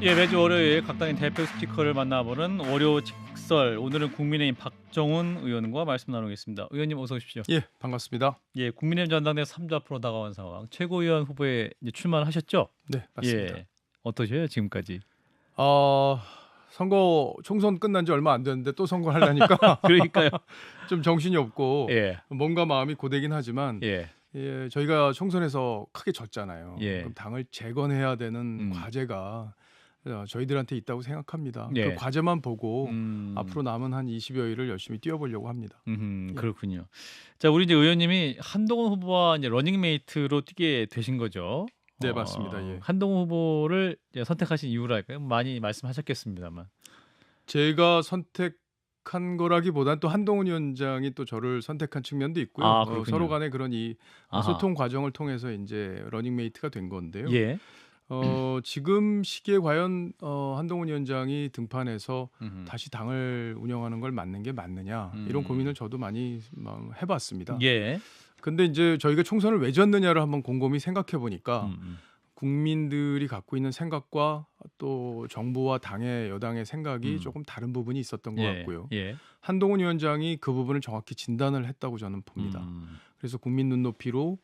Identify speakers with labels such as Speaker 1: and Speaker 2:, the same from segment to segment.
Speaker 1: 예, 매주 월요일 각 당의 대표 스피커를 만나보는 월요 직설. 오늘은 국민의힘 박정훈 의원과 말씀 나누겠습니다. 의원님 어서 오십시오.
Speaker 2: 예, 반갑습니다.
Speaker 1: 예, 국민의힘 전당대 3주 앞으로 다가온 상황. 최고위원 후보에 이제 출마하셨죠?
Speaker 2: 네, 맞습니다.
Speaker 1: 예, 어떠셔요 지금까지?
Speaker 2: 선거 총선 끝난 지 얼마 안 됐는데 또 선거를 하려니까
Speaker 1: 그러니까요.
Speaker 2: 좀 정신이 없고
Speaker 1: 예,
Speaker 2: 몸과 마음이 고되긴 하지만
Speaker 1: 예,
Speaker 2: 저희가 총선에서 크게 졌잖아요.
Speaker 1: 예.
Speaker 2: 그럼 당을 재건해야 되는
Speaker 1: 음.
Speaker 2: 과제가 저희들한테 있다고 생각합니다.
Speaker 1: 예.
Speaker 2: 그 과제만 보고
Speaker 1: 음.
Speaker 2: 앞으로 남은 한 20여일을 열심히 뛰어보려고 합니다. 예.
Speaker 1: 그렇군요. 자, 우리 이제 의원님이 한동훈 후보와 이제 러닝메이트로 뛰게 되신 거죠?
Speaker 2: 네, 맞습니다. 예.
Speaker 1: 한동훈 후보를 이제 선택하신 이유랄까요? 많이 말씀하셨겠습니다만.
Speaker 2: 제가 선택한 거라기보단 또 한동훈 위원장이 또 저를 선택한 측면도 있고요.
Speaker 1: 아, 그렇군요.
Speaker 2: 서로 간의 그런
Speaker 1: 아하.
Speaker 2: 소통 과정을 통해서 이제 러닝메이트가 된 건데요.
Speaker 1: 예.
Speaker 2: 지금 시기에 과연 한동훈 위원장이 등판해서
Speaker 1: 음흠.
Speaker 2: 다시 당을 운영하는 걸 맞는 게 맞느냐 이런
Speaker 1: 음.
Speaker 2: 고민을 저도 많이 해봤습니다.
Speaker 1: 예.
Speaker 2: 근데 이제 저희가 총선을 왜 졌느냐를 한번 곰곰이 생각해 보니까 국민들이 갖고 있는 생각과 또 정부와 당의 여당의 생각이 조금 다른 부분이 있었던 것 같고요.
Speaker 1: 예.
Speaker 2: 한동훈 위원장이 그 부분을 정확히 진단을 했다고 저는 봅니다. 그래서 국민 눈높이로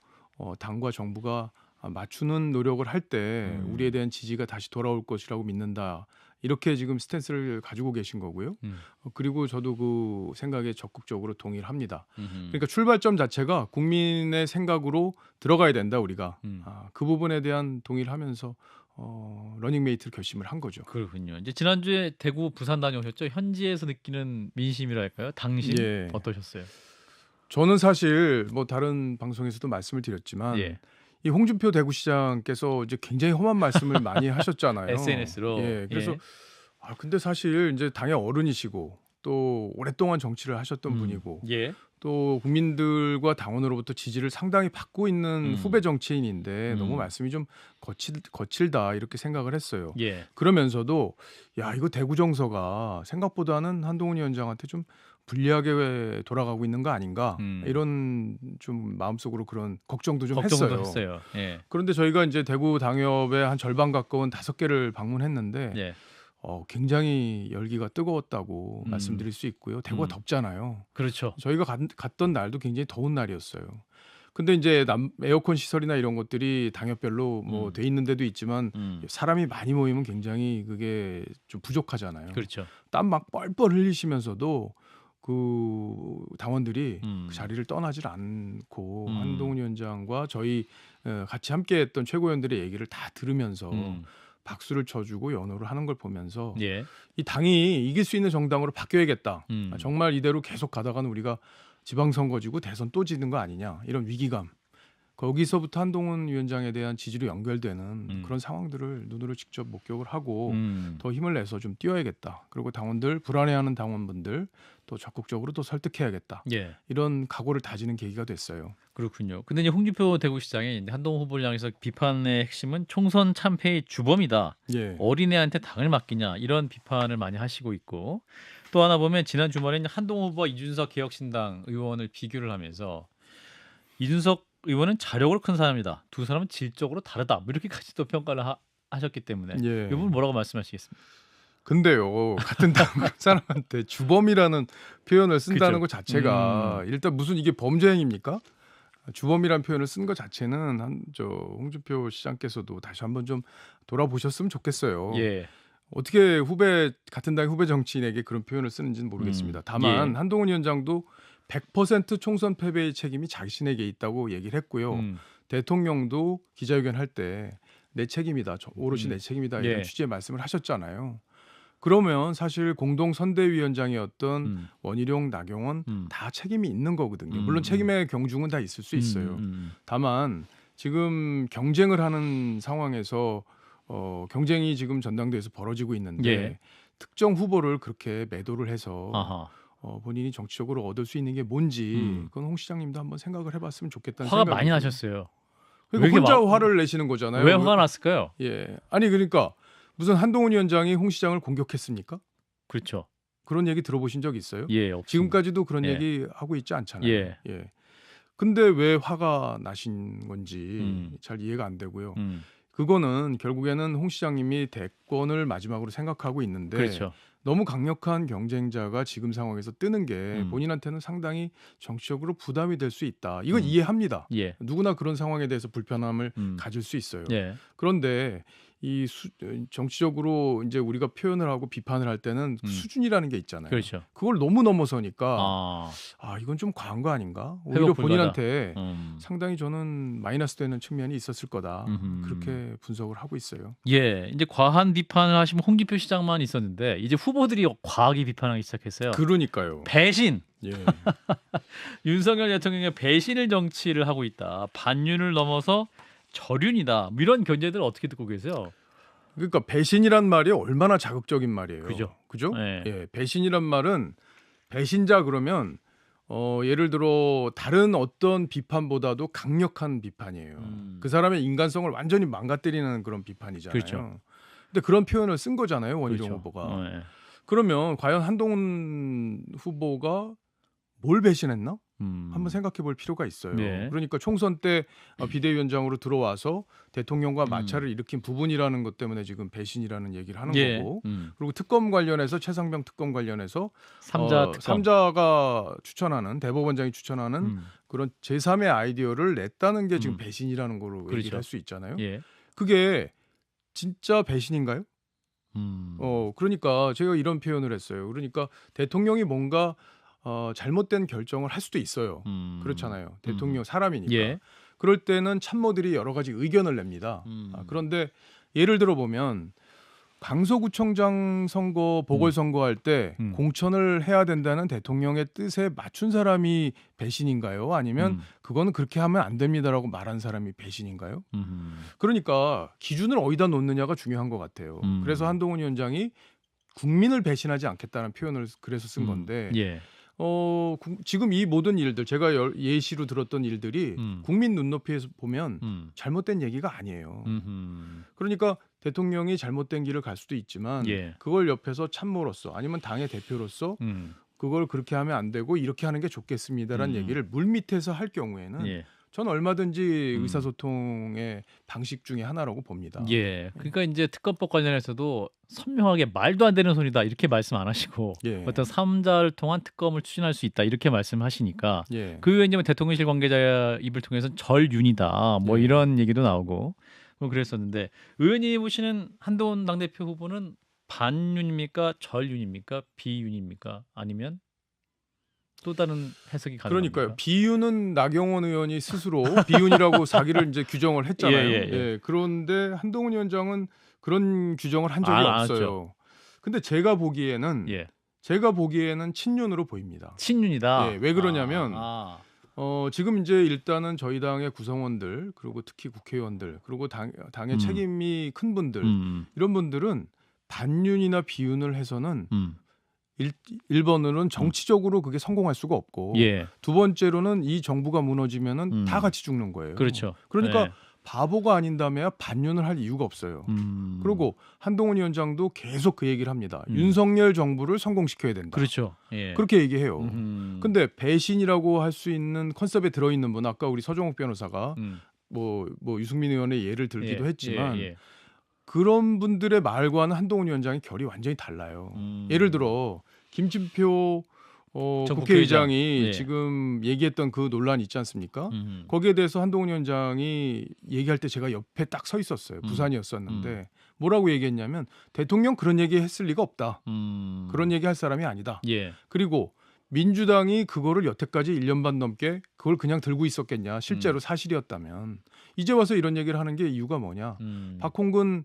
Speaker 2: 당과 정부가 맞추는 노력을 할 때 우리에 대한 지지가 다시 돌아올 것이라고 믿는다. 이렇게 지금 스탠스를 가지고 계신 거고요. 그리고 저도 그 생각에 적극적으로 동의를 합니다. 그러니까 출발점 자체가 국민의 생각으로 들어가야 된다 우리가. 그 부분에 대한 동의를 하면서 러닝메이트를 결심을 한 거죠.
Speaker 1: 그렇군요. 이제 지난주에 대구, 부산 다녀오셨죠? 현지에서 느끼는 민심이랄까요? 당심
Speaker 2: 예.
Speaker 1: 어떠셨어요?
Speaker 2: 저는 사실 뭐 다른 방송에서도 말씀을 드렸지만
Speaker 1: 예.
Speaker 2: 이 홍준표 대구시장께서 이제 굉장히 험한 말씀을 많이 하셨잖아요.
Speaker 1: SNS로.
Speaker 2: 예, 그래서
Speaker 1: 예.
Speaker 2: 근데 사실 이제 당의 어른이시고 또 오랫동안 정치를 하셨던 분이고
Speaker 1: 예.
Speaker 2: 또 국민들과 당원으로부터 지지를 상당히 받고 있는 후배 정치인인데 너무 말씀이 좀 거칠다 이렇게 생각을 했어요.
Speaker 1: 예.
Speaker 2: 그러면서도 야 이거 대구 정서가 생각보다는 한동훈 위원장한테 좀 불리하게 돌아가고 있는 거 아닌가 이런 좀 마음속으로 그런 걱정도 좀
Speaker 1: 걱정도
Speaker 2: 했어요.
Speaker 1: 했어요. 예.
Speaker 2: 그런데 저희가 이제 대구 당협의 한 절반 가까운 5개를 방문했는데
Speaker 1: 예.
Speaker 2: 굉장히 열기가 뜨거웠다고 말씀드릴 수 있고요. 대구가 덥잖아요.
Speaker 1: 그렇죠.
Speaker 2: 저희가 갔던 날도 굉장히 더운 날이었어요. 근데 이제 에어컨 시설이나 이런 것들이 당협별로 뭐 돼 있는 데도 있지만 사람이 많이 모이면 굉장히 그게 좀 부족하잖아요.
Speaker 1: 그렇죠.
Speaker 2: 땀 막 뻘뻘 흘리시면서도 그 당원들이 그 자리를 떠나질 않고 한동훈 위원장과 저희 같이 함께했던 최고위원들의 얘기를 다 들으면서 박수를 쳐주고 연호를 하는 걸 보면서
Speaker 1: 예.
Speaker 2: 이 당이 이길 수 있는 정당으로 바뀌어야겠다. 정말 이대로 계속 가다가는 우리가 지방선거지고 대선 또 지는 거 아니냐 이런 위기감. 거기서부터 한동훈 위원장에 대한 지지로 연결되는 그런 상황들을 눈으로 직접 목격을 하고 더 힘을 내서 좀 뛰어야겠다. 그리고 당원들 불안해하는 당원분들 또 적극적으로 또 설득해야겠다.
Speaker 1: 예.
Speaker 2: 이런 각오를 다지는 계기가 됐어요.
Speaker 1: 그렇군요. 근데 이제 홍준표 대구시장이 한동훈 후보를 향해서 비판의 핵심은 총선 참패의 주범이다.
Speaker 2: 예.
Speaker 1: 어린애한테 당을 맡기냐 이런 비판을 많이 하시고 있고 또 하나 보면 지난 주말에는 한동훈 후보와 이준석 개혁신당 의원을 비교를 하면서 이준석 의원은 자력으로 큰 사람이다. 두 사람은 질적으로 다르다. 뭐 이렇게까지 또 평가를 하셨기 때문에
Speaker 2: 예.
Speaker 1: 이분 뭐라고 말씀하시겠습니까?
Speaker 2: 근데요, 같은 당 사람한테 주범이라는 표현을 쓴다는
Speaker 1: 그죠.
Speaker 2: 것 자체가 일단 무슨 이게 범죄 행위입니까? 주범이라는 표현을 쓴 것 자체는 홍준표 시장께서도 다시 한번 좀 돌아보셨으면 좋겠어요.
Speaker 1: 예.
Speaker 2: 어떻게 같은 당의 후배 정치인에게 그런 표현을 쓰는지는 모르겠습니다. 다만
Speaker 1: 예.
Speaker 2: 한동훈 위원장도 100% 총선 패배의 책임이 자신에게 있다고 얘기를 했고요. 대통령도 기자회견 할 때 내 책임이다. 오롯이 내 책임이다. 이런
Speaker 1: 예.
Speaker 2: 취지의 말씀을 하셨잖아요. 그러면 사실 공동선대위원장이었던 원희룡, 나경원 다 책임이 있는 거거든요. 물론 책임의 경중은 다 있을 수 있어요. 다만 지금 경쟁을 하는 상황에서 경쟁이 지금 전당대회에서 벌어지고 있는데
Speaker 1: 예.
Speaker 2: 특정 후보를 그렇게 매도를 해서
Speaker 1: 아하.
Speaker 2: 본인이 정치적으로 얻을 수 있는 게 뭔지 그건 홍 시장님도 한번 생각을 해봤으면 좋겠다는
Speaker 1: 화가
Speaker 2: 생각이
Speaker 1: 많이
Speaker 2: 들어요.
Speaker 1: 나셨어요.
Speaker 2: 그러니까
Speaker 1: 왜 이렇게
Speaker 2: 혼자 화를 내시는 거잖아요.
Speaker 1: 왜 화가 났을까요?
Speaker 2: 예, 아니 그러니까 무슨 한동훈 위원장이 홍 시장을 공격했습니까?
Speaker 1: 그렇죠.
Speaker 2: 그런 얘기 들어보신 적 있어요?
Speaker 1: 예, 없습니다.
Speaker 2: 지금까지도 그런
Speaker 1: 예.
Speaker 2: 얘기 하고 있지 않잖아요.
Speaker 1: 예.
Speaker 2: 근데 왜 화가 나신 건지 잘 이해가 안 되고요. 그거는 결국에는 홍 시장님이 대권을 마지막으로 생각하고 있는데
Speaker 1: 그렇죠.
Speaker 2: 너무 강력한 경쟁자가 지금 상황에서 뜨는 게
Speaker 1: 음.
Speaker 2: 본인한테는 상당히 정치적으로 부담이 될 수 있다. 이건
Speaker 1: 음.
Speaker 2: 이해합니다.
Speaker 1: 예.
Speaker 2: 누구나 그런 상황에 대해서 불편함을
Speaker 1: 음.
Speaker 2: 가질 수 있어요.
Speaker 1: 예.
Speaker 2: 그런데 정치적으로 이제 우리가 표현을 하고 비판을 할 때는 수준이라는 게 있잖아요.
Speaker 1: 그렇죠.
Speaker 2: 그걸 너무 넘어서니까
Speaker 1: 아.
Speaker 2: 이건 좀 과한 거 아닌가? 오히려
Speaker 1: 회복 불가다.
Speaker 2: 본인한테
Speaker 1: 음.
Speaker 2: 상당히 저는 마이너스 되는 측면이 있었을 거다.
Speaker 1: 음흠.
Speaker 2: 그렇게 분석을 하고 있어요.
Speaker 1: 예. 이제 과한 비판을 하시면 홍준표 시장만 있었는데 이제 후보들이 과하게 비판하기 시작했어요.
Speaker 2: 그러니까요.
Speaker 1: 배신.
Speaker 2: 예.
Speaker 1: 윤석열 대통령의 배신을 정치를 하고 있다. 반윤을 넘어서 절윤이다. 뭐 이런 견제들 어떻게 듣고 계세요?
Speaker 2: 그러니까 배신이란 말이 얼마나 자극적인 말이에요.
Speaker 1: 그죠.
Speaker 2: 그죠?
Speaker 1: 네.
Speaker 2: 예. 배신이란 말은 배신자 그러면 예를 들어 다른 어떤 비판보다도 강력한 비판이에요. 그 사람의 인간성을 완전히 망가뜨리는 그런 비판이잖아요.
Speaker 1: 그렇죠.
Speaker 2: 근데 그런 표현을 쓴 거잖아요, 원희룡
Speaker 1: 그렇죠.
Speaker 2: 후보가.
Speaker 1: 네.
Speaker 2: 그러면 과연 한동훈 후보가 뭘 배신했나? 한번 생각해 볼 필요가 있어요.
Speaker 1: 네.
Speaker 2: 그러니까 총선 때 비대위원장으로 들어와서 대통령과 마찰을 일으킨 부분이라는 것 때문에 지금 배신이라는 얘기를 하는
Speaker 1: 예.
Speaker 2: 거고, 그리고 특검 관련해서 최상병 특검 관련해서
Speaker 1: 삼자 특검.
Speaker 2: 삼자가 추천하는 대법원장이 추천하는 그런 제3의 아이디어를 냈다는 게 지금
Speaker 1: 음.
Speaker 2: 배신이라는 거로
Speaker 1: 그렇죠.
Speaker 2: 얘기를 할 수 있잖아요.
Speaker 1: 예.
Speaker 2: 그게 진짜 배신인가요?
Speaker 1: 음.
Speaker 2: 그러니까 제가 이런 표현을 했어요. 그러니까 대통령이 뭔가 잘못된 결정을 할 수도 있어요. 그렇잖아요. 대통령 사람이니까.
Speaker 1: 예.
Speaker 2: 그럴 때는 참모들이 여러 가지 의견을 냅니다. 그런데 예를 들어 보면 강서구청장 선거 보궐선거할 때 공천을 해야 된다는 대통령의 뜻에 맞춘 사람이 배신인가요? 아니면 그거는 그렇게 하면 안 됩니다라고 말한 사람이 배신인가요? 그러니까 기준을 어디다 놓느냐가 중요한 것 같아요. 그래서 한동훈 위원장이 국민을 배신하지 않겠다는 표현을 그래서 쓴 건데
Speaker 1: 예.
Speaker 2: 지금 이 모든 일들 제가 예시로 들었던 일들이 국민 눈높이에서 보면 잘못된 얘기가 아니에요. 그러니까 대통령이 잘못된 길을 갈 수도 있지만
Speaker 1: 예.
Speaker 2: 그걸 옆에서 참모로서 아니면 당의 대표로서 그걸 그렇게 하면 안 되고 이렇게 하는 게 좋겠습니다라는 얘기를 물밑에서 할 경우에는
Speaker 1: 예.
Speaker 2: 전 얼마든지 의사소통의 방식 중에 하나라고 봅니다.
Speaker 1: 예. 그러니까 이제 특검법 관련해서도 선명하게 말도 안 되는 소리다 이렇게 말씀 안 하시고
Speaker 2: 예.
Speaker 1: 어떤 삼자를 통한 특검을 추진할 수 있다 이렇게 말씀하시니까
Speaker 2: 예.
Speaker 1: 그 외에 이제 대통령실 관계자 입을 통해서는 절윤이다 뭐
Speaker 2: 예.
Speaker 1: 이런 얘기도 나오고 뭐 그랬었는데 의원님이 보시는 한동훈 당대표 후보는 반윤입니까 절윤입니까 비윤입니까 아니면 또 다른 해석이 가능합니까?
Speaker 2: 그러니까요. 비윤은 나경원 의원이 스스로 비윤이라고 자기를 이제 규정을 했잖아요.
Speaker 1: 예.
Speaker 2: 그런데 한동훈 위원장은 그런 규정을 한 적이
Speaker 1: 안
Speaker 2: 없어요.
Speaker 1: 했죠.
Speaker 2: 근데 제가 보기에는
Speaker 1: 예.
Speaker 2: 친윤으로 보입니다.
Speaker 1: 친윤이다.
Speaker 2: 예, 왜 그러냐면
Speaker 1: 아.
Speaker 2: 지금 이제 일단은 저희 당의 구성원들 그리고 특히 국회의원들 그리고 당의 책임이 큰 분들 이런 분들은 반윤이나 비윤을 해서는 1번으로는 정치적으로 그게 성공할 수가 없고
Speaker 1: 예.
Speaker 2: 두 번째로는 이 정부가 무너지면은 다 같이 죽는 거예요.
Speaker 1: 그렇죠.
Speaker 2: 그러니까
Speaker 1: 예.
Speaker 2: 바보가 아닌다면 반윤을 할 이유가 없어요. 그리고 한동훈 위원장도 계속 그 얘기를 합니다. 윤석열 정부를 성공시켜야 된다.
Speaker 1: 그렇죠. 예.
Speaker 2: 그렇게 얘기해요. 근데 배신이라고 할 수 있는 컨셉에 들어있는 분 아까 우리 서정욱 변호사가 뭐 유승민 의원의 예를 들기도 했지만 그런 분들의 말과는 한동훈 위원장의 결이 완전히 달라요. 예를 들어 김진표 국회의장이
Speaker 1: 예.
Speaker 2: 지금 얘기했던 그 논란 있지 않습니까? 거기에 대해서 한동훈 위원장이 얘기할 때 제가 옆에 딱 서 있었어요. 부산이었었는데 뭐라고 얘기했냐면 대통령 그런 얘기 했을 리가 없다. 그런 얘기 할 사람이 아니다.
Speaker 1: 예.
Speaker 2: 그리고 민주당이 그거를 여태까지 1년 반 넘게 그걸 그냥 들고 있었겠냐. 실제로 사실이었다면. 이제 와서 이런 얘기를 하는 게 이유가 뭐냐. 박홍근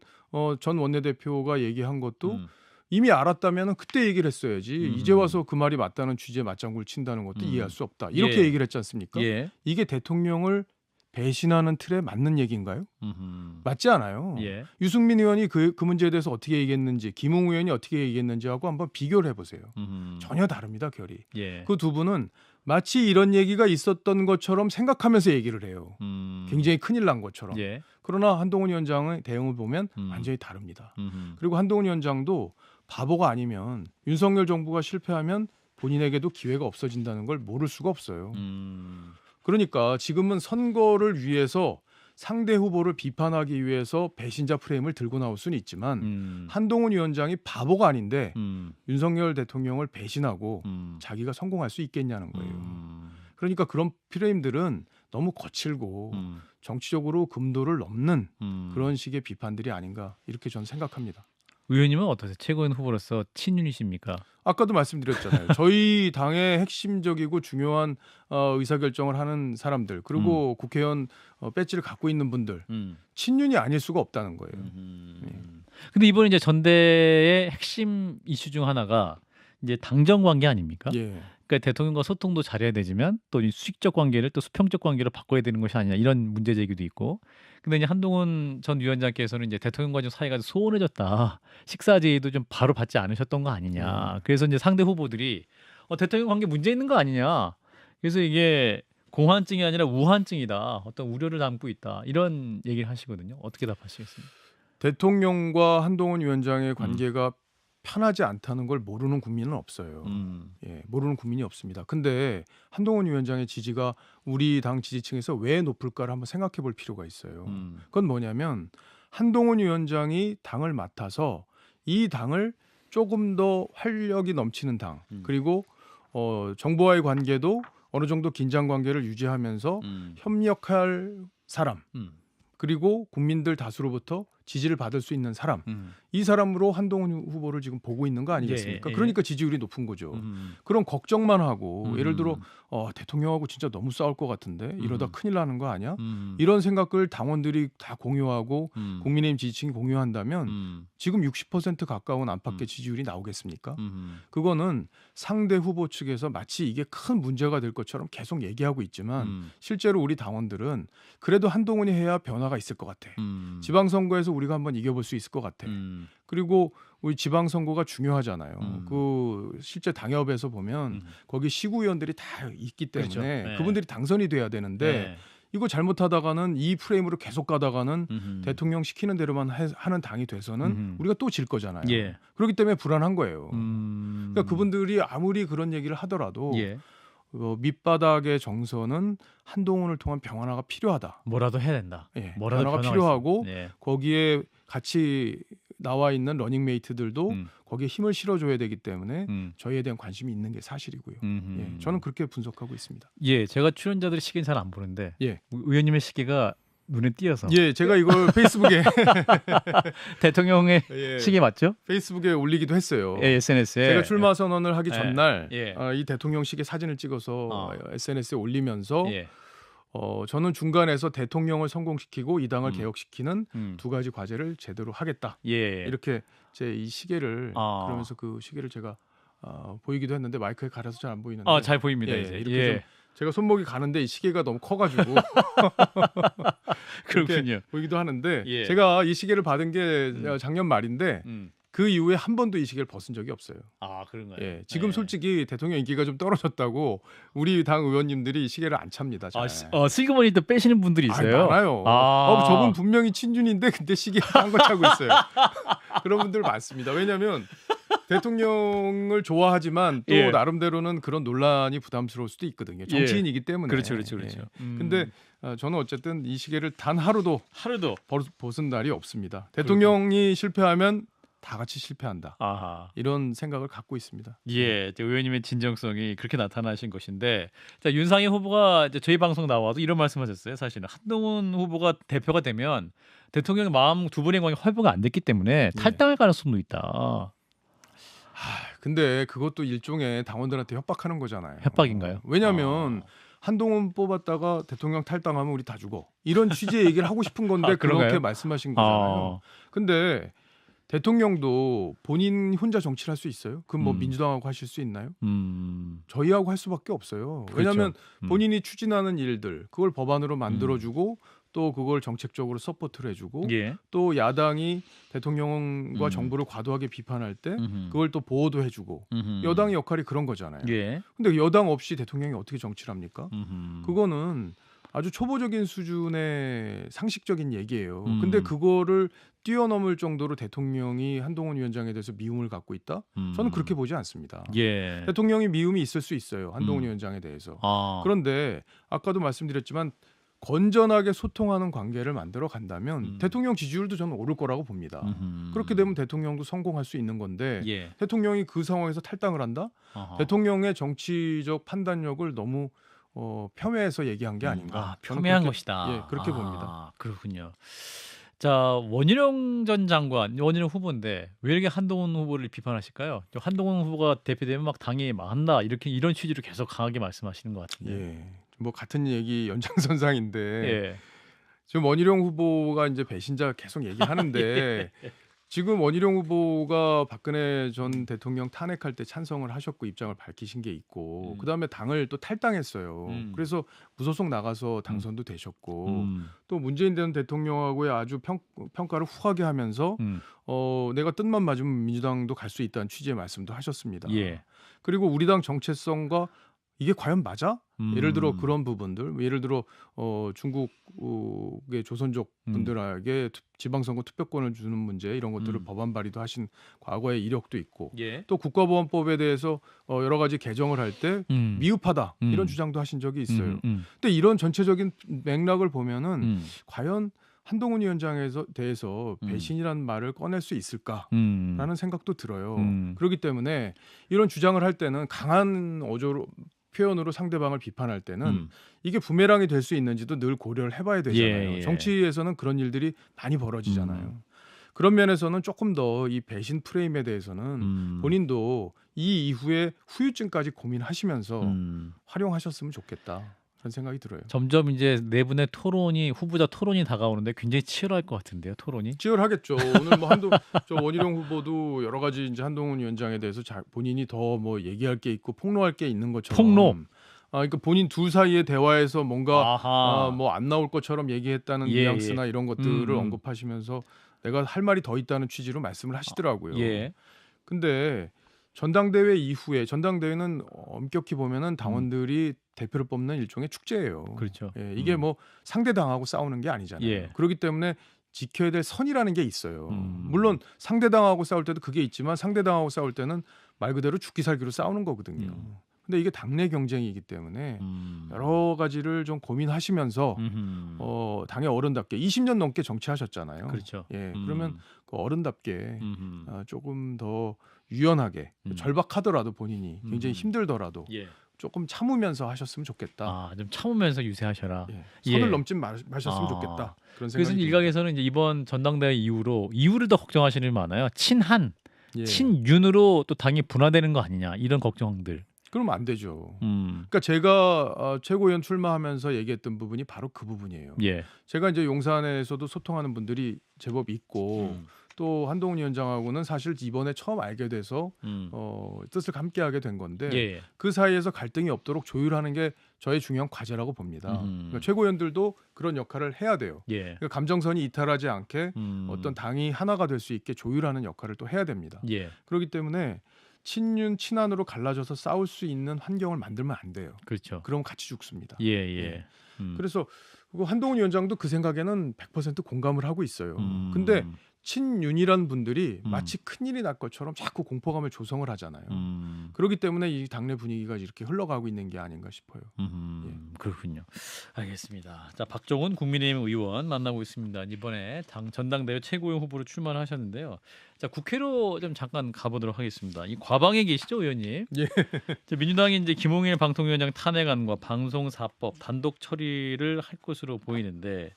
Speaker 2: 전 원내대표가 얘기한 것도 이미 알았다면 그때 얘기를 했어야지. 이제 와서 그 말이 맞다는 취지에 맞장구를 친다는 것도 이해할 수 없다. 이렇게
Speaker 1: 예.
Speaker 2: 얘기를 했지 않습니까?
Speaker 1: 예.
Speaker 2: 이게 대통령을 배신하는 틀에 맞는 얘기인가요? 맞지 않아요.
Speaker 1: 예.
Speaker 2: 유승민 의원이 그 문제에 대해서 어떻게 얘기했는지 김웅 의원이 어떻게 얘기했는지 하고 한번 비교를 해보세요. 전혀 다릅니다. 결이.
Speaker 1: 예.
Speaker 2: 그 두 분은 마치 이런 얘기가 있었던 것처럼 생각하면서 얘기를 해요. 굉장히 큰일 난 것처럼.
Speaker 1: 예.
Speaker 2: 그러나 한동훈 위원장의 대응을 보면 완전히 다릅니다. 그리고 한동훈 위원장도 바보가 아니면 윤석열 정부가 실패하면 본인에게도 기회가 없어진다는 걸 모를 수가 없어요. 그러니까 지금은 선거를 위해서 상대 후보를 비판하기 위해서 배신자 프레임을 들고 나올 수는 있지만 한동훈 위원장이 바보가 아닌데 윤석열 대통령을 배신하고 자기가 성공할 수 있겠냐는 거예요. 그러니까 그런 프레임들은 너무 거칠고 정치적으로 금도를 넘는 그런 식의 비판들이 아닌가 이렇게 저는 생각합니다.
Speaker 1: 의원님은 어떠세요? 최고위원 후보로서 친윤이십니까?
Speaker 2: 아까도 말씀드렸잖아요. 저희 당의 핵심적이고 중요한 의사결정을 하는 사람들 그리고 국회의원 배지를 갖고 있는 분들 친윤이 아닐 수가 없다는 거예요.
Speaker 1: 근데 이번에 이제 전대의 핵심 이슈 중 하나가 이제 당정 관계 아닙니까?
Speaker 2: 예.
Speaker 1: 그러니까 대통령과 소통도 잘해야 되지만 또 이 수직적 관계를 또 수평적 관계로 바꿔야 되는 것이 아니냐 이런 문제 제기도 있고. 근데 이제 한동훈 전 위원장께서는 이제 대통령과 좀 사이가 좀 소원해졌다. 식사 제의도 좀 바로 받지 않으셨던 거 아니냐. 그래서 이제 상대 후보들이 대통령 관계 문제 있는 거 아니냐. 그래서 이게 공환증이 아니라 우환증이다. 어떤 우려를 담고 있다. 이런 얘기를 하시거든요. 어떻게 답하시겠습니까?
Speaker 2: 대통령과 한동훈 위원장의 관계가 편하지 않다는 걸 모르는 국민은 없어요. 예, 모르는 국민이 없습니다. 근데 한동훈 위원장의 지지가 우리 당 지지층에서 왜 높을까를 한번 생각해 볼 필요가 있어요. 그건 뭐냐면 한동훈 위원장이 당을 맡아서 이 당을 조금 더 활력이 넘치는 당 그리고 정부와의 관계도 어느 정도 긴장 관계를 유지하면서 협력할 사람 그리고 국민들 다수로부터 지지를 받을 수 있는 사람 이 사람으로 한동훈 후보를 지금 보고 있는 거 아니겠습니까?
Speaker 1: 예, 예.
Speaker 2: 그러니까 지지율이 높은 거죠. 그런 걱정만 하고 예를 들어 대통령하고 진짜 너무 싸울 것 같은데 이러다 큰일 나는 거 아니야? 이런 생각을 당원들이 다 공유하고 국민의힘 지지층이 공유한다면 지금 60% 가까운 안팎의 지지율이 나오겠습니까? 그거는 상대 후보 측에서 마치 이게 큰 문제가 될 것처럼 계속 얘기하고 있지만 실제로 우리 당원들은 그래도 한동훈이 해야 변화가 있을 것 같아. 지방선거에서 우리가 한번 이겨볼 수 있을 것 같아. 그리고 우리 지방선거가 중요하잖아요. 그 실제 당협에서 보면 거기 시구위원들이 다 있기 때문에
Speaker 1: 그렇죠. 네.
Speaker 2: 그분들이 당선이 돼야 되는데 이거 잘못하다가는 이 프레임으로 계속 가다가는 대통령 시키는 대로만 하는 당이 돼서는 우리가 또 질 거잖아요.
Speaker 1: 예.
Speaker 2: 그렇기 때문에 불안한 거예요. 그러니까 그분들이 아무리 그런 얘기를 하더라도
Speaker 1: 예.
Speaker 2: 밑바닥의 정서는 한동훈을 통한 변화가 필요하다.
Speaker 1: 뭐라도 해야 된다.
Speaker 2: 예,
Speaker 1: 뭐라도
Speaker 2: 변화가
Speaker 1: 변화가
Speaker 2: 필요하고
Speaker 1: 있어. 예.
Speaker 2: 거기에 같이 나와 있는 러닝메이트들도 거기에 힘을 실어줘야 되기 때문에 저희에 대한 관심이 있는 게 사실이고요. 예, 저는 그렇게 분석하고 있습니다.
Speaker 1: 예, 제가 출연자들의 시계는 잘 안 보는데
Speaker 2: 예,
Speaker 1: 의원님의 시계가 눈에 띄어서
Speaker 2: 예, 제가 이걸 페이스북에
Speaker 1: 대통령의
Speaker 2: 예,
Speaker 1: 시계 맞죠?
Speaker 2: 페이스북에 올리기도 했어요.
Speaker 1: 예, SNS에
Speaker 2: 제가 출마 선언을 하기 전날
Speaker 1: 예.
Speaker 2: 이 대통령 시계 사진을 찍어서 SNS에 올리면서
Speaker 1: 예.
Speaker 2: 저는 중간에서 대통령을 성공시키고 이 당을 개혁시키는 두 가지 과제를 제대로 하겠다.
Speaker 1: 예.
Speaker 2: 이렇게 제 이 시계를 그러면서 그 시계를 제가 보이기도 했는데 마이크에 가려서 잘 안 보이는데
Speaker 1: 잘 보입니다.
Speaker 2: 예,
Speaker 1: 이제.
Speaker 2: 이렇게
Speaker 1: 예.
Speaker 2: 좀 제가 손목이 가는데 이 시계가 너무 커가지고
Speaker 1: 그렇군요.
Speaker 2: 보이기도 하는데
Speaker 1: 예.
Speaker 2: 제가 이 시계를 받은 게 작년 말인데
Speaker 1: 음.
Speaker 2: 그 이후에 한 번도 이 시계를 벗은 적이 없어요.
Speaker 1: 그런가요?
Speaker 2: 예, 지금 솔직히 대통령 인기가 좀 떨어졌다고 우리 당 의원님들이 이 시계를 안 찹니다. 잘.
Speaker 1: 슬그머니 또 빼시는 분들이 있어요.
Speaker 2: 많아요. 저분 분명히 친준인데 근데 시계 딴 거 차고 있어요. 그런 분들 많습니다. 왜냐하면 대통령을 좋아하지만 또
Speaker 1: 예.
Speaker 2: 나름대로는 그런 논란이 부담스러울 수도 있거든요. 정치인이기 때문에.
Speaker 1: 그렇죠.
Speaker 2: 예. 근데 저는 어쨌든 이 시계를 단 하루도 벗은 날이 없습니다. 대통령이 실패하면 다 같이 실패한다. 이런 생각을 갖고 있습니다.
Speaker 1: 예, 의원님의 진정성이 그렇게 나타나신 것인데, 자, 윤상희 후보가 이제 저희 방송 나와도 이런 말씀하셨어요. 사실은 한동훈 후보가 대표가 되면 대통령의 마음 두 분의 관계 회복이 안 됐기 때문에 탈당할 가능성도 있다.
Speaker 2: 근데 그것도 일종의 당원들한테 협박하는 거잖아요.
Speaker 1: 협박인가요?
Speaker 2: 왜냐하면 한동훈 뽑았다가 대통령 탈당하면 우리 다 죽어. 이런 취지의 얘기를 하고 싶은 건데
Speaker 1: 그런가요?
Speaker 2: 그렇게 말씀하신 거잖아요. 근데 대통령도 본인 혼자 정치를 할 수 있어요? 그럼 뭐 민주당하고 하실 수 있나요? 저희하고 할 수밖에 없어요. 왜냐하면 본인이 추진하는 일들 그걸 법안으로 만들어주고 또 그걸 정책적으로 서포트를 해주고 또 야당이 대통령과 정부를 과도하게 비판할 때 그걸 또 보호도 해주고 여당의 역할이 그런 거잖아요. 근데 여당 없이 대통령이 어떻게 정치를 합니까? 그거는 아주 초보적인 수준의 상식적인 얘기예요. 근데 그거를 뛰어넘을 정도로 대통령이 한동훈 위원장에 대해서 미움을 갖고 있다? 저는 그렇게 보지 않습니다. 대통령이 미움이 있을 수 있어요. 한동훈 위원장에 대해서. 그런데 아까도 말씀드렸지만 건전하게 소통하는 관계를 만들어 간다면
Speaker 1: 음.
Speaker 2: 대통령 지지율도 저는 오를 거라고 봅니다. 그렇게 되면 대통령도 성공할 수 있는 건데
Speaker 1: 예.
Speaker 2: 대통령이 그 상황에서 탈당을 한다?
Speaker 1: 어허.
Speaker 2: 대통령의 정치적 판단력을 너무 폄훼해서 얘기한 게 아닌가. 저는
Speaker 1: 폄훼한
Speaker 2: 그렇게,
Speaker 1: 것이다.
Speaker 2: 예, 그렇게 봅니다.
Speaker 1: 그렇군요. 자, 원희룡 전 장관, 원희룡 후보인데 왜 이렇게 한동훈 후보를 비판하실까요? 한동훈 후보가 대표되면 막 당이 망한다 이렇게 이런 취지로 계속 강하게 말씀하시는 것 같은데.
Speaker 2: 예, 뭐 같은 얘기 연장선상인데
Speaker 1: 예.
Speaker 2: 지금 원희룡 후보가 이제 배신자 계속 얘기하는데 지금 원희룡 후보가 박근혜 전 대통령 탄핵할 때 찬성을 하셨고 입장을 밝히신 게 있고 그다음에 당을 또 탈당했어요. 그래서 무소속 나가서 당선도 되셨고 또 문재인 전 대통령하고의 아주 평가를 후하게 하면서 내가 뜻만 맞으면 민주당도 갈 수 있다는 취지의 말씀도 하셨습니다.
Speaker 1: 예.
Speaker 2: 그리고 우리 당 정체성과 이게 과연 맞아? 예를 들어 그런 부분들, 예를 들어 중국의 조선족 분들에게 지방선거 투표권을 주는 문제 이런 것들을 법안 발의도 하신 과거의 이력도 있고
Speaker 1: 예.
Speaker 2: 또 국가보안법에 대해서 여러 가지 개정을 할 때 미흡하다 이런 주장도 하신 적이 있어요. 근데 이런 전체적인 맥락을 보면은 과연 한동훈 위원장에 대해서 배신이라는 말을 꺼낼 수 있을까라는 생각도 들어요. 그렇기 때문에 이런 주장을 할 때는 강한 어조로 표현으로 상대방을 비판할 때는 이게 부메랑이 될 수 있는지도 늘 고려를 해봐야 되잖아요.
Speaker 1: 예.
Speaker 2: 정치에서는 그런 일들이 많이 벌어지잖아요. 그런 면에서는 조금 더 이 배신 프레임에 대해서는 본인도 이 이후에 후유증까지 고민하시면서 활용하셨으면 좋겠다. 그런 생각이 들어요.
Speaker 1: 점점 이제 네 분의 토론이 후보자 토론이 다가오는데 굉장히 치열할 것 같은데요, 토론이?
Speaker 2: 치열하겠죠. 오늘 뭐 저 원희룡 후보도 여러 가지 이제 한동훈 위원장에 대해서 본인이 더 뭐 얘기할 게 있고 폭로할 게 있는 것처럼.
Speaker 1: 폭로.
Speaker 2: 그러니까 본인 둘 사이의 대화에서 뭔가
Speaker 1: 아하.
Speaker 2: 뭐 안 나올 것처럼 얘기했다는
Speaker 1: 예,
Speaker 2: 뉘앙스나 이런 것들을
Speaker 1: 음.
Speaker 2: 언급하시면서 내가 할 말이 더 있다는 취지로 말씀을 하시더라고요.
Speaker 1: 예.
Speaker 2: 근데 전당대회 이후에 전당대회는 엄격히 보면은 당원들이 대표를 뽑는 일종의 축제예요.
Speaker 1: 그렇죠.
Speaker 2: 예, 이게 뭐 상대 당하고 싸우는 게 아니잖아요.
Speaker 1: 예.
Speaker 2: 그렇기 때문에 지켜야 될 선이라는 게 있어요.
Speaker 1: 음.
Speaker 2: 물론 상대 당하고 싸울 때도 그게 있지만 상대 당하고 싸울 때는 말 그대로 죽기 살기로 싸우는 거거든요. 근데 이게 당내 경쟁이기 때문에 여러 가지를 좀 고민하시면서 당의 어른답게 20년 넘게 정치하셨잖아요.
Speaker 1: 그렇죠.
Speaker 2: 예, 그러면 그 어른답게 조금 더 유연하게 절박하더라도 본인이 굉장히 힘들더라도
Speaker 1: 예.
Speaker 2: 조금 참으면서 하셨으면 좋겠다.
Speaker 1: 아, 좀 참으면서 유세하셔라.
Speaker 2: 예, 선을
Speaker 1: 예.
Speaker 2: 넘지 마셨으면 좋겠다. 그런
Speaker 1: 그래서
Speaker 2: 생각이 듭니다.
Speaker 1: 일각에서는 이제 이번 전당대회 이후로 이유를 더 걱정하시는 분이 많아요. 친한,
Speaker 2: 예.
Speaker 1: 친윤으로 또 당이 분화되는 거 아니냐 이런 걱정들.
Speaker 2: 그러면 안 되죠. 그러니까 제가 최고위원 출마하면서 얘기했던 부분이 바로 그 부분이에요.
Speaker 1: 예.
Speaker 2: 제가 이제 용산에서도 소통하는 분들이 제법 있고 또 한동훈 위원장하고는 사실 이번에 처음 알게 돼서 뜻을 함께하게 된 건데
Speaker 1: 예.
Speaker 2: 그 사이에서 갈등이 없도록 조율하는 게 저의 중요한 과제라고 봅니다. 그러니까 최고위원들도 그런 역할을 해야 돼요.
Speaker 1: 예.
Speaker 2: 그러니까 감정선이 이탈하지 않게 어떤 당이 하나가 될 수 있게 조율하는 역할을 또 해야 됩니다.
Speaker 1: 예.
Speaker 2: 그렇기 때문에 친윤 친한으로 갈라져서 싸울 수 있는 환경을 만들면 안 돼요.
Speaker 1: 그렇죠.
Speaker 2: 그럼 같이 죽습니다.
Speaker 1: 예, 예.
Speaker 2: 그래서 한동훈 위원장도 그 생각에는 100% 공감을 하고 있어요. 근데 친윤이란 분들이 마치 큰일이 날 것처럼 자꾸 공포감을 조성을 하잖아요. 그렇기 때문에 이 당내 분위기가 이렇게 흘러가고 있는 게 아닌가 싶어요.
Speaker 1: 그렇군요. 알겠습니다. 자, 박종훈 국민의힘 의원 만나고 있습니다. 이번에 전당대회 최고위원 후보로 출마를 하셨는데요. 자, 국회로 좀 잠깐 가보도록 하겠습니다. 이 과방에 계시죠, 의원님?
Speaker 2: 예.
Speaker 1: 자, 민주당이 이제 김홍일 방통위원장 탄핵안과 방송사법 단독 처리를 할 것으로 보이는데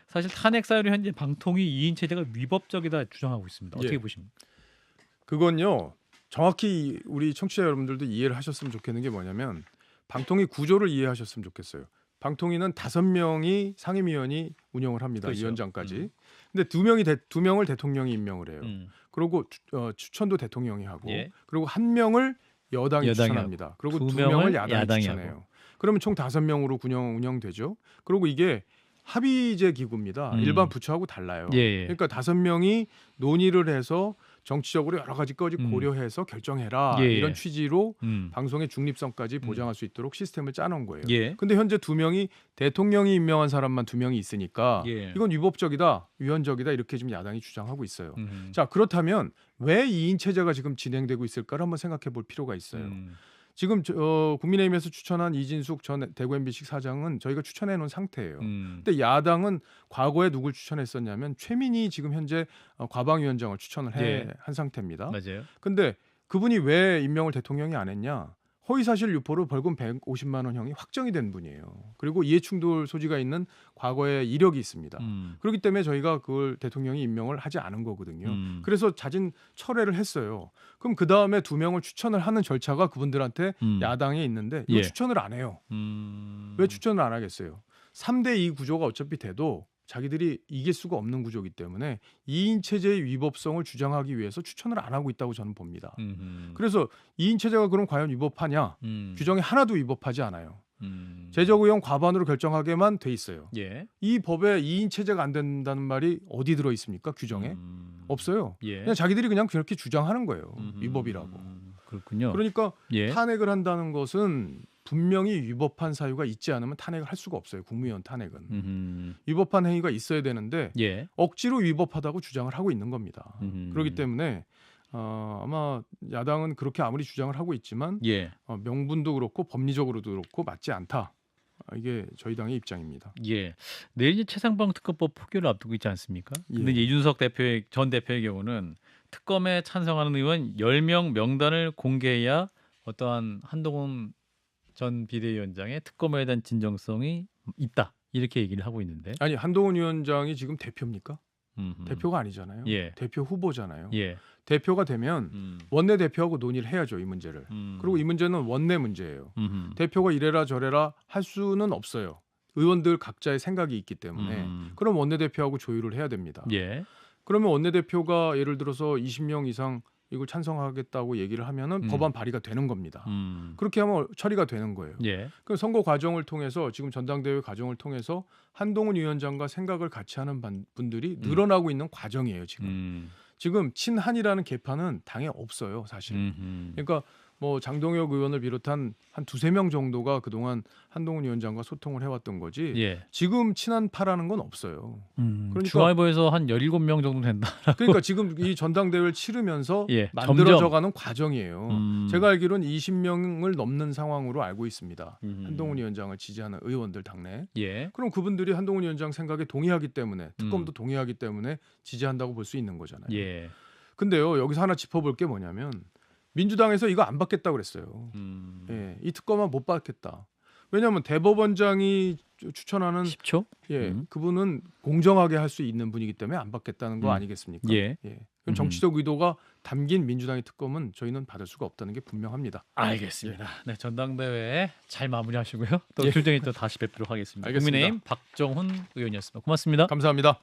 Speaker 1: 사실 탄핵 사유로 현재 방통위 2인 체제가 위법적이다 주장하고 있습니다. 어떻게
Speaker 2: 예.
Speaker 1: 보십니까?
Speaker 2: 그건요. 정확히 우리 청취자 여러분들도 이해를 하셨으면 좋겠는 게 뭐냐면 방통위 구조를 이해하셨으면 좋겠어요. 방통위는 5명이 상임위원이 운영을 합니다.
Speaker 1: 그렇죠.
Speaker 2: 위원장까지. 근데 2명을 대통령이 임명을 해요. 그리고 추천도 대통령이 하고
Speaker 1: 예.
Speaker 2: 그리고 1명을 여당이
Speaker 1: 여당이
Speaker 2: 추천합니다. 그리고
Speaker 1: 2명을
Speaker 2: 2명을 야당이 추천해요.
Speaker 1: 하고.
Speaker 2: 그러면 총 5명으로 운영되죠. 그리고 이게 합의제 기구입니다. 일반 부처하고 달라요.
Speaker 1: 예.
Speaker 2: 그러니까 5명이 논의를 해서 정치적으로 여러 가지까지 고려해서 결정해라
Speaker 1: 예.
Speaker 2: 이런 취지로
Speaker 1: 방송의
Speaker 2: 방송의 중립성까지 보장할 수 있도록 시스템을 짜놓은 거예요.
Speaker 1: 예.
Speaker 2: 근데 현재 2명이 대통령이 임명한 사람만 2명이 있으니까
Speaker 1: 예.
Speaker 2: 이건 위법적이다, 위헌적이다 이렇게 지금 야당이 주장하고 있어요. 자, 그렇다면 왜 2인 체제가 지금 진행되고 있을까를 한번 생각해 볼 필요가 있어요. 지금 국민의힘에서 추천한 이진숙 전 대구 MBC 사장은 저희가 추천해 놓은 상태예요. 근데 야당은 과거에 누굴 추천했었냐면 최민희 지금 현재 과방위원장을 추천을
Speaker 1: 예.
Speaker 2: 한 상태입니다.
Speaker 1: 맞아요.
Speaker 2: 근데 그분이 왜 임명을 대통령이 안 했냐? 허위사실 유포로 벌금 150만 원 형이 확정이 된 분이에요. 그리고 이해충돌 소지가 있는 과거의 이력이 있습니다. 그렇기 때문에 저희가 그걸 대통령이 임명을 하지 않은 거거든요. 그래서 자진 철회를 했어요. 그럼 그 다음에 2명을 추천을 하는 절차가 그분들한테 야당에 있는데 이거
Speaker 1: 예.
Speaker 2: 추천을 안 해요. 왜 추천을 안 하겠어요? 3대2 구조가 어차피 돼도 자기들이 이길 수가 없는 구조이기 때문에 2인 체제의 위법성을 주장하기 위해서 추천을 안 하고 있다고 저는 봅니다. 그래서 2인 체제가 그럼 과연 위법하냐? 규정이 하나도 위법하지 않아요. 제적 의원 과반으로 결정하게만 돼 있어요.
Speaker 1: 예.
Speaker 2: 이 법에 2인 체제가 안 된다는 말이 어디 들어 있습니까? 규정에? 없어요.
Speaker 1: 예.
Speaker 2: 그냥 자기들이 그냥 그렇게 주장하는 거예요. 위법이라고.
Speaker 1: 그렇군요.
Speaker 2: 그러니까
Speaker 1: 예.
Speaker 2: 탄핵을 한다는 것은 분명히 위법한 사유가 있지 않으면 탄핵을 할 수가 없어요. 국무위원 탄핵은. 위법한 행위가 있어야 되는데
Speaker 1: 예.
Speaker 2: 억지로 위법하다고 주장을 하고 있는 겁니다. 그렇기 때문에 아마 야당은 그렇게 아무리 주장을 하고 있지만
Speaker 1: 예.
Speaker 2: 명분도 그렇고 법리적으로도 그렇고 맞지 않다. 이게 저희 당의 입장입니다.
Speaker 1: 예. 내일 이제 최상방 특검법 포기를 앞두고 있지 않습니까? 근데
Speaker 2: 예.
Speaker 1: 이준석 전 대표의 경우는 특검에 찬성하는 의원 10명 명단을 공개해야 어떠한 한동훈 전 비대위원장의 특검에 대한 진정성이 있다. 이렇게 얘기를 하고 있는데.
Speaker 2: 아니 한동훈 위원장이 지금 대표입니까? 대표가 아니잖아요.
Speaker 1: 예.
Speaker 2: 대표 후보잖아요.
Speaker 1: 예.
Speaker 2: 대표가 되면 원내 대표하고 논의를 해야죠, 이 문제를. 그리고 이 문제는 원내 문제예요. 대표가 이래라 저래라 할 수는 없어요. 의원들 각자의 생각이 있기 때문에. 그럼 원내 대표하고 조율을 해야 됩니다.
Speaker 1: 예.
Speaker 2: 그러면 원내 대표가 예를 들어서 20명 이상 이걸 찬성하겠다고 얘기를 하면은 법안 발의가 되는 겁니다. 그렇게 하면 처리가 되는 거예요.
Speaker 1: 예.
Speaker 2: 그 선거 과정을 통해서 지금 전당대회 과정을 통해서 한동훈 위원장과 생각을 같이 하는 분들이 늘어나고 있는 과정이에요. 지금 친한이라는 계파는 당에 없어요, 사실. 그러니까 뭐 장동혁 의원을 비롯한 한 2-3명 정도가 그동안 한동훈 위원장과 소통을 해왔던 거지.
Speaker 1: 예.
Speaker 2: 지금 친한파라는 건 없어요. 그러니까
Speaker 1: 중앙일보에서 한 17명 정도 된다.
Speaker 2: 그러니까 지금 이 전당대회를 치르면서
Speaker 1: 예,
Speaker 2: 만들어져가는 과정이에요. 제가 알기로는 20명을 넘는 상황으로 알고 있습니다. 한동훈 위원장을 지지하는 의원들 당내.
Speaker 1: 예.
Speaker 2: 그럼 그분들이 한동훈 위원장 생각에 동의하기 때문에 특검도 동의하기 때문에 지지한다고 볼 수 있는 거잖아요.
Speaker 1: 예.
Speaker 2: 근데요 여기서 하나 짚어볼 게 뭐냐면 민주당에서 이거 안 받겠다고 그랬어요. 예, 이 특검은 못 받겠다. 왜냐하면 대법원장이 추천하는
Speaker 1: 10초?
Speaker 2: 예, 그분은 공정하게 할 수 있는 분이기 때문에 안 받겠다는 거 아니겠습니까?
Speaker 1: 예.
Speaker 2: 그럼 정치적 의도가 담긴 민주당의 특검은 저희는 받을 수가 없다는 게 분명합니다.
Speaker 1: 알겠습니다. 네, 전당대회 잘 마무리하시고요. 또
Speaker 2: 예.
Speaker 1: 출정이 또 다시 뵙도록 하겠습니다.
Speaker 2: 알겠습니다.
Speaker 1: 국민의힘 박정훈 의원이었습니다. 고맙습니다.
Speaker 2: 감사합니다.